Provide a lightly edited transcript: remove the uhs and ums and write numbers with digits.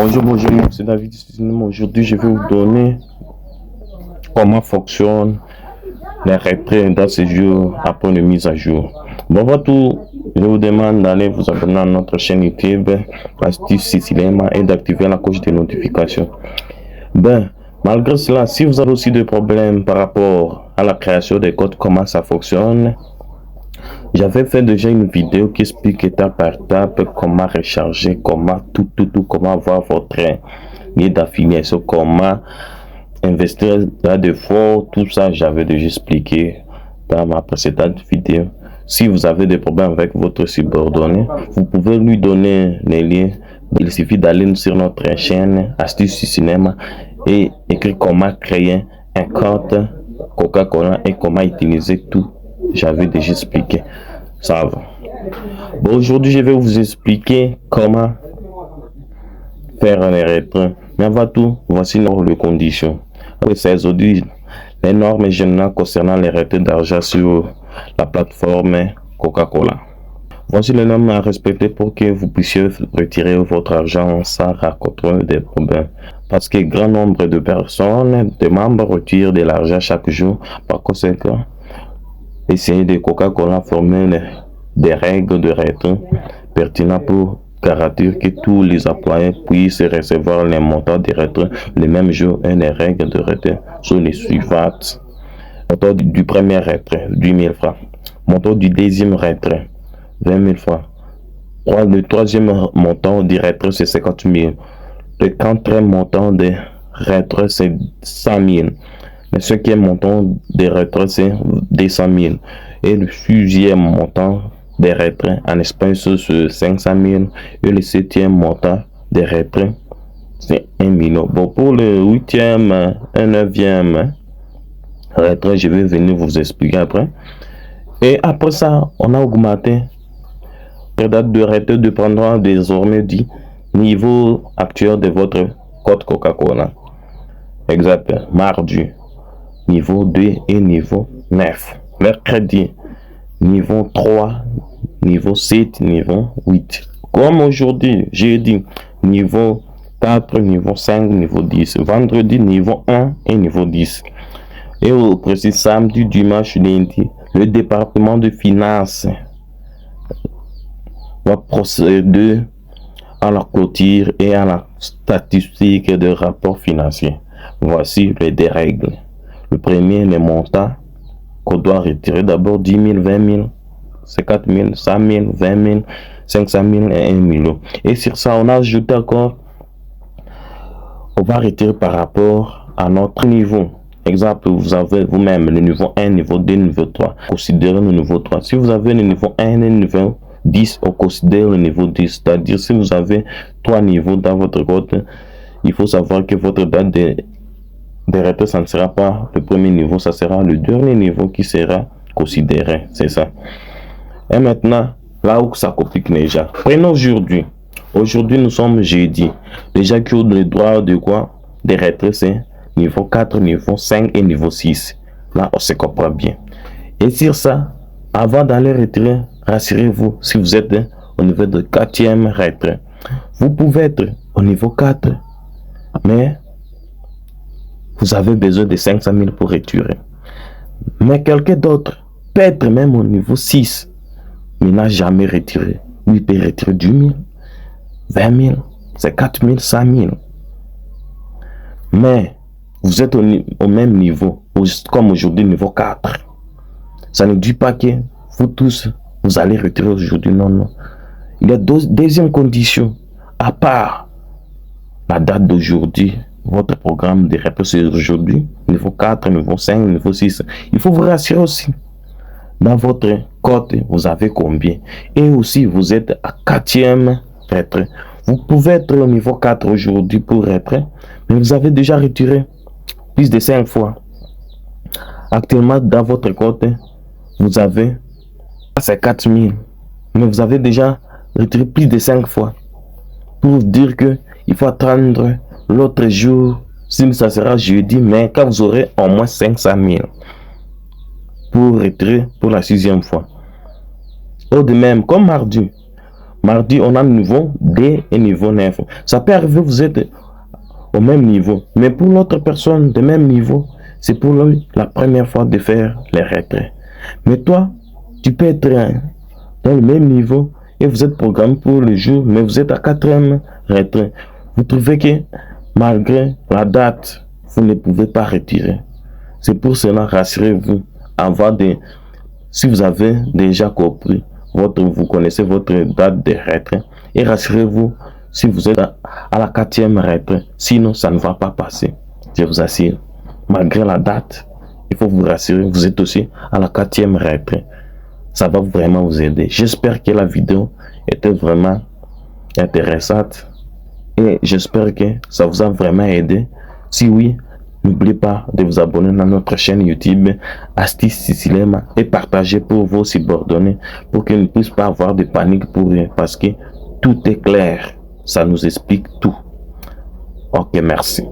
Bonjour, c'est David. Aujourd'hui, je vais vous donner comment fonctionnent les retraits dans ce jour après une mise à jour. Bon, voilà tout. Je vous demande d'aller vous abonner à notre chaîne YouTube, Astuce Sicilienne, et d'activer la cloche de notification. Malgré cela, si vous avez aussi des problèmes par rapport à la création des codes, comment ça fonctionne, j'avais fait déjà une vidéo qui explique étape par étape comment recharger, comment comment avoir votre lien d'affiliation, comment investir là de fort, tout ça j'avais déjà expliqué dans ma précédente vidéo. Si vous avez des problèmes avec votre subordonné, vous pouvez lui donner les liens. Il suffit d'aller sur notre chaîne Astuce Cinéma et écrire comment créer un compte Coca-Cola et comment utiliser tout. J'avais déjà expliqué ça va. Bon, aujourd'hui je vais vous expliquer comment faire un retrait. Mais avant tout, voici les conditions. Après 16 audits, les normes générales concernant les retraits d'argent sur la plateforme Coca-Cola. Voici les normes à respecter pour que vous puissiez retirer votre argent sans rencontrer des problèmes. Parce que grand nombre de personnes, de membres retirent de l'argent chaque jour. Par conséquent, essayez de Coca-Cola former des règles de retrait pertinentes pour garantir que tous les employés puissent recevoir les montants de retrait le même jour et les règles de retrait sont les suivantes. Montant du premier retrait, 10 000 francs. Montant du deuxième retrait, 20 000 francs. Le troisième montant du retrait, c'est 50 000. Le quatrième montant de retrait, c'est 100 000. Le cinquième montant des retraits, c'est 200 000. Et le sixième montant des retraits en Espagne, c'est 500 000. Et le septième montant des retraits, c'est 1 million. Bon, pour le huitième et neuvième retrait, je vais venir vous expliquer après. Et après ça, on a augmenté la date de retrait dépendant désormais du niveau actuel de votre code Coca-Cola. Exemple, mardi, niveau 2 et niveau 9. Mercredi, niveau 3, niveau 7, niveau 8. Comme aujourd'hui, jeudi, niveau 4, niveau 5, niveau 10. Vendredi, niveau 1 et niveau 10. Et au précis samedi, dimanche, lundi, le département de finances va procéder à la clôture et à la statistique de rapport financier. Voici les deux règles. Le premier, les montants qu'on doit retirer d'abord 10 000, 20 000, 50 000, 100 000, 20 000, 500 000 et 1 million. Et sur ça, on a ajouté encore, on va retirer par rapport à notre niveau. Exemple, vous avez vous-même le niveau 1, niveau 2, niveau 3. Considérez le niveau 3. Si vous avez le niveau 1 et le niveau 10, on considère le niveau 10. C'est-à-dire, si vous avez 3 niveaux dans votre code, il faut savoir que votre date de retrait, ça ne sera pas le premier niveau, ça sera le dernier niveau qui sera considéré. C'est ça. Et maintenant, là où ça complique déjà. Prenons aujourd'hui. Aujourd'hui, nous sommes jeudi. Les gens qui ont le droit de quoi? Des retraits, c'est niveau 4, niveau 5 et niveau 6. Là, on se comprend bien. Et sur ça, avant d'aller retirer, rassurez-vous, si vous êtes au niveau de 4e retrait, vous pouvez être au niveau 4, mais vous avez besoin de 500 000 pour retirer. Mais quelqu'un d'autre peut être même au niveau 6, mais n'a jamais retiré. Lui peut retirer 10 000, 20 000, 50 000, 100 000. Mais vous êtes au même niveau, comme aujourd'hui, niveau 4. Ça ne dit pas que vous tous, vous allez retirer aujourd'hui. Non, non. Il y a deuxième condition. À part la date d'aujourd'hui, votre programme de retrait c'est aujourd'hui, niveau 4, niveau 5, niveau 6. Il faut vous rassurer aussi. Dans votre code, vous avez combien? Et aussi, vous êtes à 4e retrait. Vous pouvez être au niveau 4 aujourd'hui pour retrait, mais vous avez déjà retiré plus de 5 fois. Actuellement, dans votre code, vous avez 4 000, mais vous avez déjà retiré plus de 5 fois. Pour dire que il faut attendre l'autre jour, si ça sera jeudi, mais quand vous aurez au moins 500 000 pour retirer pour la 6e fois. Ou de même, comme mardi, Mardi, on a niveau D et niveau 9. Ça peut arriver, vous êtes au même niveau. Mais pour l'autre personne de même niveau, c'est pour lui la première fois de faire les retraits. Mais toi, tu peux être dans le même niveau et vous êtes programmé pour le jour, mais vous êtes à 4e retrait. Vous trouvez que malgré la date, vous ne pouvez pas retirer. C'est pour cela, rassurez-vous, si vous avez déjà compris, vous connaissez votre date de retrait, et rassurez-vous si vous êtes à la 4e retrait, sinon ça ne va pas passer, je vous assure. Malgré la date, il faut vous rassurer, vous êtes aussi à la 4e retrait. Ça va vraiment vous aider. J'espère que la vidéo était vraiment intéressante et j'espère que ça vous a vraiment aidé. Si oui, n'oubliez pas de vous abonner à notre chaîne YouTube Astuces Sisilema et partager pour vos subordonnés pour qu'ils ne puissent pas avoir de panique pour rien parce que tout est clair. Ça nous explique tout. Ok, merci.